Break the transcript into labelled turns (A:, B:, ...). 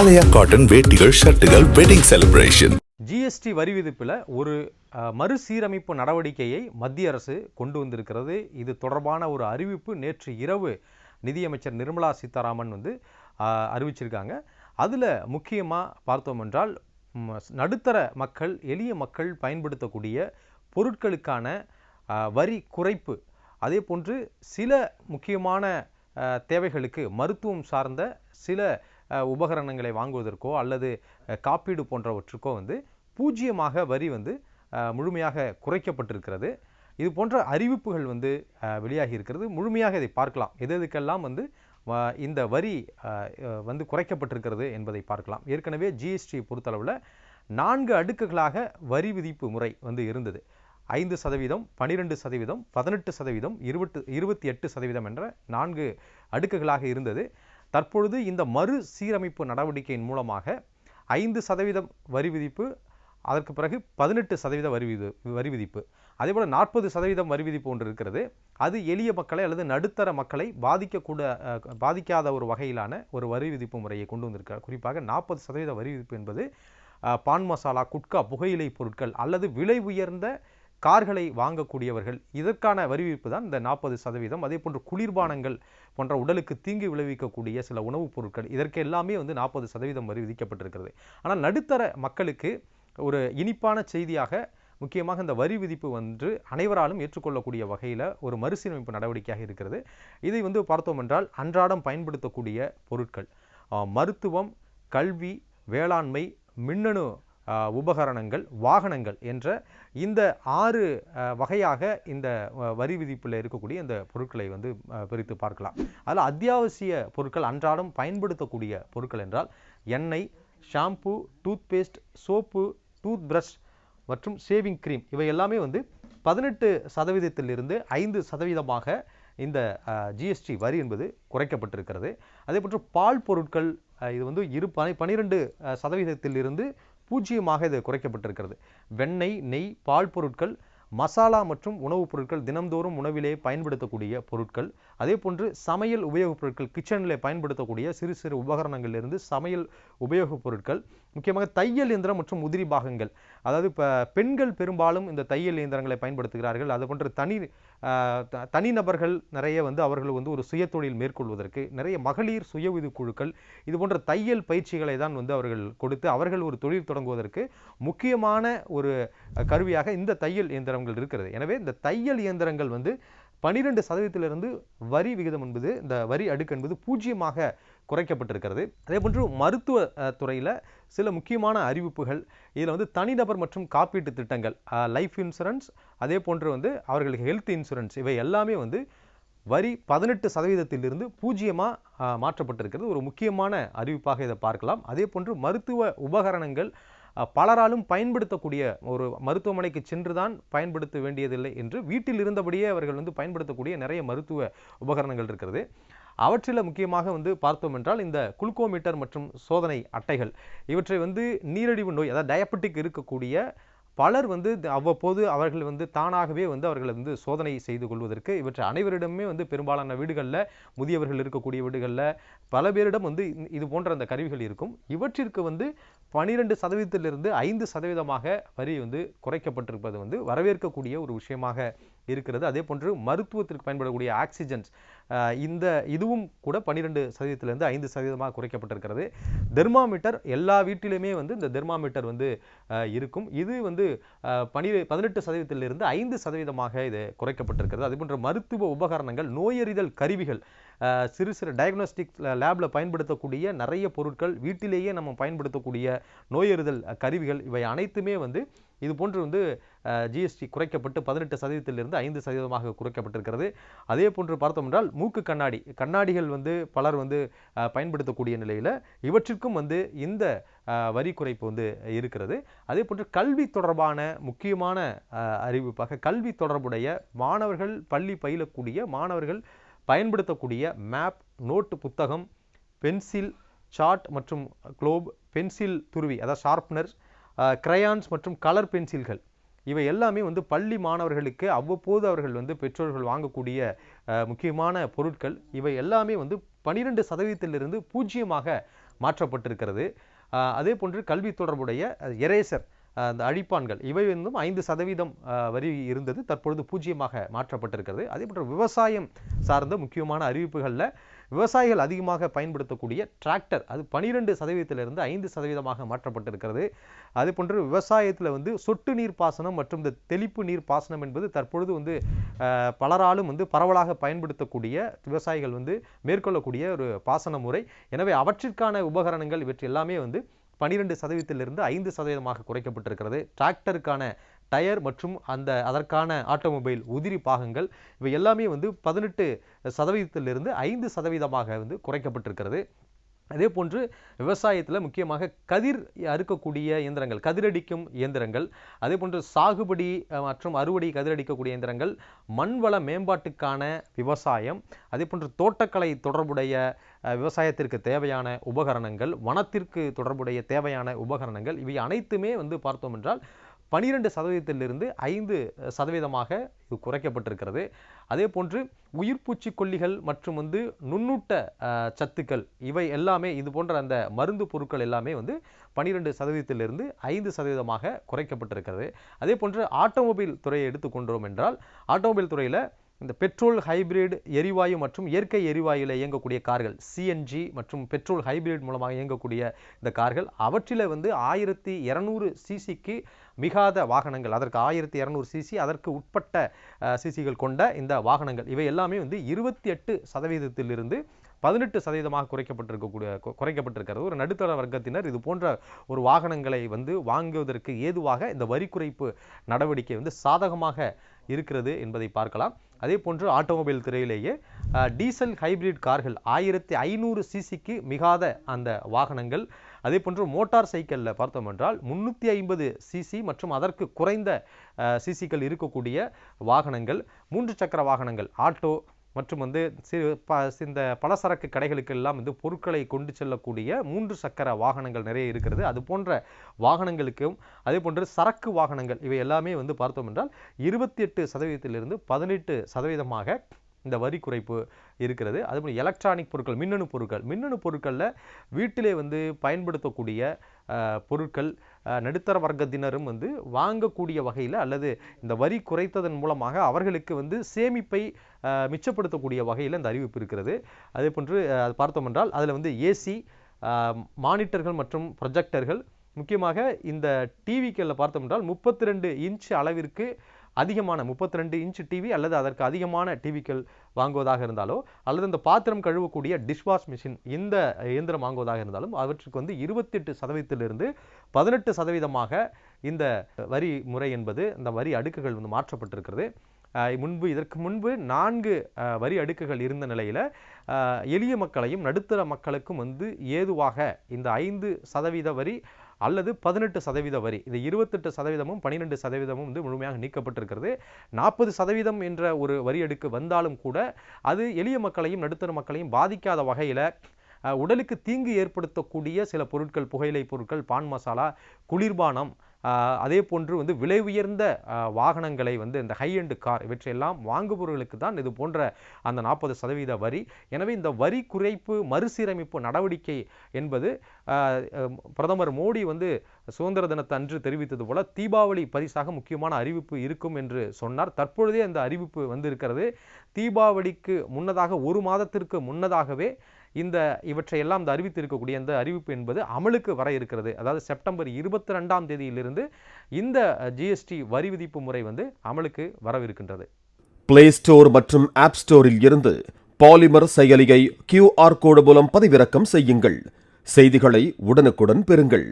A: ஆலயா cotton வேட்டிகள் ஷர்ட்டுகள் wedding celebration.
B: GST வரி விதிப்பில் ஒரு மறுசீரமைப்பு நடவடிக்கையை மத்திய அரசு கொண்டு வந்திருக்கிறது. இது தொடர்பான ஒரு அறிவிப்பு நேற்று இரவு நிதியமைச்சர் நிர்மலா சீதாராமன் அறிவிச்சிருக்காங்க. அதில் முக்கியமாக பார்த்தோம் என்றால் நடுத்தர மக்கள், எளிய மக்கள் பயன்படுத்தக்கூடிய பொருட்களுக்கான வரி குறைப்பு, அதே போன்று சில முக்கியமான தேவைகளுக்கு மருத்துவம் சார்ந்த சில உபகரணங்களை வாங்குவதற்கோ அல்லது காப்பீடு போன்றவற்றுக்கோ பூஜ்ஜியமாக வரி முழுமையாக குறைக்கப்பட்டிருக்கிறது. இது போன்ற அறிவிப்புகள் வெளியாகி இருக்கிறது. முழுமையாக இதை பார்க்கலாம். எதுக்கெல்லாம் இந்த வரி குறைக்கப்பட்டிருக்கிறது என்பதை பார்க்கலாம். ஏற்கனவே ஜிஎஸ்டி பொறுத்தளவில் 4 அடுக்குகளாக வரி விதிப்பு முறை இருந்தது. 5%, 12%, 18%, 28% என்ற 4 அடுக்குகளாக இருந்தது. தற்பொழுது இந்த மறுசீரமைப்பு நடவடிக்கையின் மூலமாக 5% வரி விதிப்பு, அதற்கு பிறகு 18% வரி விதிப்பு, அதேபோல் 40% வரி விதிப்பு ஒன்று இருக்கிறது. அது எளிய மக்களை அல்லது நடுத்தர மக்களை பாதிக்காத ஒரு வகையிலான ஒரு வரி விதிப்பு முறையை கொண்டு வந்திருக்கிறார். குறிப்பாக 40% வரி விதிப்பு என்பது பான் மசாலா, குட்கா, புகையிலை பொருட்கள் அல்லது விலை உயர்ந்த கார்களை வாங்கக்கூடியவர்கள், இதற்கான வரி விதிப்பு தான் இந்த 40%. அதே போன்று குளிர்பானங்கள் போன்ற உடலுக்கு தீங்கு விளைவிக்கக்கூடிய சில உணவுப் பொருட்கள், இதற்கு எல்லாமே 40% வரி விதிக்கப்பட்டிருக்கிறது. ஆனால் நடுத்தர மக்களுக்கு ஒரு இனிப்பான செய்தியாக முக்கியமாக இந்த வரி விதிப்பு அனைவராலும் ஏற்றுக்கொள்ளக்கூடிய வகையில் ஒரு மறுசீரமைப்பு நடவடிக்கையாக இருக்கிறது. இதை பார்த்தோம் என்றால் அன்றாடம் பயன்படுத்தக்கூடிய பொருட்கள், மருத்துவம், கல்வி, வேளாண்மை, மின்னணு உபகரணங்கள், வாகனங்கள் என்ற இந்த 6 வகையாக இந்த வரி விதிப்பில் இருக்கக்கூடிய இந்த பொருட்களை பிரித்து பார்க்கலாம். அதில் அத்தியாவசிய பொருட்கள், அன்றாடம் பயன்படுத்தக்கூடிய பொருட்கள் என்றால் எண்ணெய், shampoo, tooth paste, soap, tooth brush மற்றும் ஷேவிங் கிரீம், இவை எல்லாமே 18%-இருந்து 5% இந்த ஜிஎஸ்டி வரி என்பது குறைக்கப்பட்டிருக்கிறது. அதே போன்று பால் பொருட்கள், இது 12%-இருந்து 0% இது குறைக்கப்பட்டிருக்கிறது. வெண்ணெய், நெய், பால் பொருட்கள், மசாலா மற்றும் உணவுப் பொருட்கள், தினம்தோறும் உணவிலே பயன்படுத்தக்கூடிய பொருட்கள், அதே போன்று சமையல் உபயோகப் பொருட்கள், கிச்சனில் பயன்படுத்தக்கூடிய சிறு சிறு உபகரணங்களிலிருந்து சமையல் உபயோகப் பொருட்கள், முக்கியமாக தையல் இயந்திரம் மற்றும் உதிரி பாகங்கள், அதாவது இப்போ பெண்கள் பெரும்பாலும் இந்த தையல் இயந்திரங்களை பயன்படுத்துகிறார்கள். அது போன்ற தனிநபர்கள் நிறைய அவர்கள் ஒரு சுயதொழில் மேற்கொள்வதற்கு நிறைய மகளிர் சுய உதவி குழுக்கள் இது போன்ற தையல் பயிற்சிகளை தான் அவர்கள் கொடுத்து அவர்கள் ஒரு தொழில் தொடங்குவதற்கு முக்கியமான ஒரு கருவியாக இந்த தையல் இயந்திரங்கள் இருக்கிறது. எனவே இந்த தையல் இயந்திரங்கள் 12%-இருந்து வரி விகிதம் என்பது, இந்த வரி அடுக்கு என்பது 0% குறைக்கப்பட்டிருக்கிறது. அதே போன்று மருத்துவ துறையில் சில முக்கியமான அறிவிப்புகள், இதில் தனிநபர் மற்றும் காப்பீட்டு திட்டங்கள், லைஃப் இன்சூரன்ஸ், அதே போன்று அவர்களுக்கு ஹெல்த் இன்சூரன்ஸ், இவை எல்லாமே வரி 18%-இலிருந்து 0% மாற்றப்பட்டிருக்கிறது. ஒரு முக்கியமான அறிவிப்பாக இதை பார்க்கலாம். அதே போன்று மருத்துவ உபகரணங்கள், பலராலும் பயன்படுத்தக்கூடிய, ஒரு மருத்துவமனைக்கு சென்றுதான் பயன்படுத்த வேண்டியதில்லை என்று வீட்டில் இருந்தபடியே அவர்கள் பயன்படுத்தக்கூடிய நிறைய மருத்துவ உபகரணங்கள் இருக்கிறது. அவற்றில் முக்கியமாக பார்த்தோம் என்றால் இந்த குளுக்கோமீட்டர் மற்றும் சோதனை அட்டைகள், இவற்றை நீரிழிவு நோய், அதாவது டயபெட்டிக் இருக்கக்கூடிய பலர் அவ்வப்போது அவர்கள் தானாகவே அவர்கள் சோதனை செய்து கொள்வதற்கு, இவற்றை அனைவரிடமே பெரும்பாலான வீடுகளில், முதியவர்கள் இருக்கக்கூடிய வீடுகளில் பல பேரிடம் இது போன்ற அந்த கருவிகள் இருக்கும். இவற்றிற்கு 12%-இலிருந்து 5% வரி குறைக்கப்பட்டிருப்பது வரவேற்கக்கூடிய ஒரு விஷயமாக இருக்கிறது. அதே போன்று மருத்துவத்திற்கு பயன்படக்கூடிய ஆக்சிஜன்ஸ், இதுவும் கூட 12%-இலிருந்து 5% குறைக்கப்பட்டிருக்கிறது. தெர்மாமீட்டர், எல்லா வீட்டிலுமே இந்த தெர்மாமீட்டர் இருக்கும். இது 18%-இலிருந்து 5% இது குறைக்கப்பட்டிருக்கிறது. அதே போன்ற மருத்துவ உபகரணங்கள், நோயறிதல் கருவிகள், சிறு சிறு டயக்னோஸ்டிக் லேபில் பயன்படுத்தக்கூடிய நிறைய பொருட்கள், வீட்டிலேயே நம்ம பயன்படுத்தக்கூடிய நோயறிதல் கருவிகள், இவை அனைத்துமே இது போன்று ஜிஎஸ்டி குறைக்கப்பட்டு 18%-இலிருந்து 5% குறைக்கப்பட்டிருக்கிறது. அதே போன்று பார்த்தோம் என்றால் மூக்கு கண்ணாடிகள் பலர் பயன்படுத்தக்கூடிய நிலையில் இவற்றிற்கும் இந்த வரி குறைப்பு இருக்கிறது. அதே போன்று கல்வி தொடர்பான முக்கியமான அறிவிப்பாக, கல்வி தொடர்புடைய மாணவர்கள், பள்ளி பயிலக்கூடிய மாணவர்கள் பயன்படுத்தக்கூடிய மேப், நோட்டு புத்தகம், பென்சில், சார்ட் மற்றும் குளோப், பென்சில் துருவி, அதாவது ஷார்ப்னர், கிரையான்ஸ் மற்றும் கலர் பென்சில்கள், இவை எல்லாமே பள்ளி மாணவர்களுக்கு அவ்வப்போது அவர்கள் பெற்றோர்கள் வாங்கக்கூடிய முக்கியமான பொருட்கள். இவை எல்லாமே 12% 0% மாற்றப்பட்டிருக்கிறது. அதே போன்று கல்வி தொடர்புடைய எரேசர் அந்த அழிப்பான்கள் இவை 5% வரி இருந்தது, தற்பொழுது 0% மாற்றப்பட்டிருக்கிறது. அதே போன்று விவசாயம் சார்ந்த முக்கியமான அறிவிப்புகளில் விவசாயிகள் அதிகமாக பயன்படுத்தக்கூடிய டிராக்டர் அது 12% 5% மாற்றப்பட்டிருக்கிறது. அதே போன்று விவசாயத்தில் சொட்டு நீர் பாசனம் மற்றும் இந்த தெளிப்பு நீர் பாசனம் என்பது தற்பொழுது பலராலும் பரவலாக பயன்படுத்தக்கூடிய விவசாயிகள் மேற்கொள்ளக்கூடிய ஒரு பாசன முறை. எனவே அவற்றிற்கான உபகரணங்கள் இவற்றை எல்லாமே 12% 5% குறைக்கப்பட்டிருக்கிறது. டிராக்டருக்கான டயர் மற்றும் அதற்கான ஆட்டோமொபைல் உதிரி பாகங்கள் இவை எல்லாமே 18% 5% குறைக்கப்பட்டிருக்கிறது. அதே போன்று விவசாயத்தில் முக்கியமாக கதிர் அறுக்கக்கூடிய இயந்திரங்கள், கதிரடிக்கும் இயந்திரங்கள், அதே போன்று சாகுபடி மற்றும் அறுவடை கதிரடிக்கக்கூடிய இயந்திரங்கள், மண்வள மேம்பாட்டுக்கான விவசாயம், அதே போன்று தோட்டக்கலை தொடர்புடைய விவசாயத்திற்கு தேவையான உபகரணங்கள், வனத்திற்கு தொடர்புடைய தேவையான உபகரணங்கள் இவை அனைத்துமே பார்த்தோம் என்றால் 12% 5% இது குறைக்கப்பட்டிருக்கிறது. அதே போன்று உயிர்பூச்சிக்கொல்லிகள் மற்றும் நுண்ணூட்ட சத்துக்கள் இவை எல்லாமே இது போன்ற அந்த மருந்து பொருட்கள் எல்லாமே 12% 5% குறைக்கப்பட்டிருக்கிறது. அதே போன்று ஆட்டோமொபைல் துறையை எடுத்துக்கொண்டோம் என்றால் ஆட்டோமொபைல் துறையில் இந்த பெட்ரோல் ஹைபிரிட் எரிவாயு மற்றும் இயற்கை எரிவாயுவில் இயங்கக்கூடிய கார்கள், சிஎன்ஜி மற்றும் பெட்ரோல் ஹைபிரிட் மூலமாக இயங்கக்கூடிய இந்த கார்கள் அவற்றில் 1200 சிசிக்கு மிகாத வாகனங்கள், அதற்கு 1200 சிசி அதற்கு உட்பட்ட சிசிகள் கொண்ட இந்த வாகனங்கள் இவை எல்லாமே 28% 18% குறைக்கப்பட்டிருக்கிறது. ஒரு நடுத்தர வர்க்கத்தினர் இது போன்ற ஒரு வாகனங்களை வாங்குவதற்கு ஏதுவாக இந்த வரி குறைப்பு நடவடிக்கை சாதகமாக இருக்கிறது என்பதை பார்க்கலாம். அதே போன்று ஆட்டோமொபைல் துறையிலேயே டீசல் ஹைபிரிட் கார்கள் 1500 சிசிக்கு மிகாத அந்த வாகனங்கள், அதே போன்று மோட்டார் சைக்கிளில் பார்த்தோம் என்றால் 350 சிசி மற்றும் அதற்கு குறைந்த சிசிக்கள் இருக்கக்கூடிய வாகனங்கள், 3 சக்கர வாகனங்கள், ஆட்டோ மற்றும் இந்த பலசரக்கு கடைகளுக்கு எல்லாம் பொருட்களை கொண்டு செல்லக்கூடிய 3 சக்கர வாகனங்கள் நிறைய இருக்கிறது. அது போன்ற வாகனங்களுக்கும் அதே போன்று சரக்கு வாகனங்கள் இவை எல்லாமே பார்த்தோம் என்றால் 28% 18% இந்த வரி குறைப்பு இருக்கிறது. அதுபோல் எலக்ட்ரானிக் பொருட்கள், மின்னணு பொருட்களில் வீட்டிலே பயன்படுத்தக்கூடிய பொருட்கள் நடுத்தர வர்க்கத்தினரும் வாங்கக்கூடிய வகையில் அல்லது இந்த வரி குறைத்ததன் மூலமாக அவர்களுக்கு சேமிப்பை மிச்சப்படுத்தக்கூடிய வகையில் இந்த அறிவிப்பு இருக்கிறது. அதே போன்று அது பார்த்தோம் என்றால் அதில் ஏசி, மானிட்டர்கள் மற்றும் ப்ரொஜெக்டர்கள், முக்கியமாக இந்த டிவிக்களில் பார்த்தோம் என்றால் 32 இன்ச் அளவிற்கு அதிகமான 32 இன்ச் டிவி அல்லது அதற்கு அதிகமான டிவிக்கள் வாங்குவதாக இருந்தாலோ அல்லது இந்த பாத்திரம் கழுவக்கூடிய டிஷ்வாஷ் மிஷின் இந்த இயந்திரம் வாங்குவதாக இருந்தாலும் அவற்றுக்கு 28% 18% இந்த வரி முறை என்பது இந்த வரி அடுக்குகள் மாற்றப்பட்டிருக்கிறது. இதற்கு முன்பு 4 வரி அடுக்குகள் இருந்த நிலையில் எளிய மக்களையும் நடுத்தர மக்களுக்கும் ஏதுவாக இந்த 5% வரி அல்லது 18% வரி, இது 28% 12% முழுமையாக நீக்கப்பட்டிருக்கிறது. 40% என்ற ஒரு வரி அடுக்கு வந்தாலும் கூட அது எளிய மக்களையும் நடுத்தர மக்களையும் பாதிக்காத வகையில் உடலுக்கு தீங்கு ஏற்படுத்தக்கூடிய சில பொருட்கள், புகையிலை பொருட்கள், பான் மசாலா, குளிர்பானம், அதே போன்று விலை உயர்ந்த வாகனங்களை இந்த ஹை எண்ட் கார் இவற்றையெல்லாம் வாங்குபவர்களுக்கு தான் இது போன்ற அந்த 40% வரி. எனவே இந்த வரி குறைப்பு மறுசீரமைப்பு நடவடிக்கை என்பது பிரதமர் மோடி சுதந்திர தினத்தன்று தெரிவித்தது போல தீபாவளி பரிசாக முக்கியமான அறிவிப்பு இருக்கும் என்று சொன்னார். தற்பொழுதே அந்த அறிவிப்பு இருக்கிறது. தீபாவளிக்கு முன்னதாக 1 மாதத்திற்கு முன்னதாகவே இவற்றையெல்லாம் இந்த அறிவித்திருக்கக்கூடிய இந்த அறிவிப்பு என்பது அமலுக்கு வர இருக்கிறது. அதாவது செப்டம்பர் 22ஆம் தேதியிலிருந்து இந்த ஜிஎஸ்டி வரி விதிப்பு முறை அமலுக்கு வரவிருக்கின்றது.
C: பிளே ஸ்டோர் மற்றும் ஆப் ஸ்டோரில் இருந்து பாலிமர் செயலியை QR கோடு மூலம் பதிவிறக்கம் செய்யுங்கள். செய்திகளை உடனுக்குடன் பெறுங்கள்.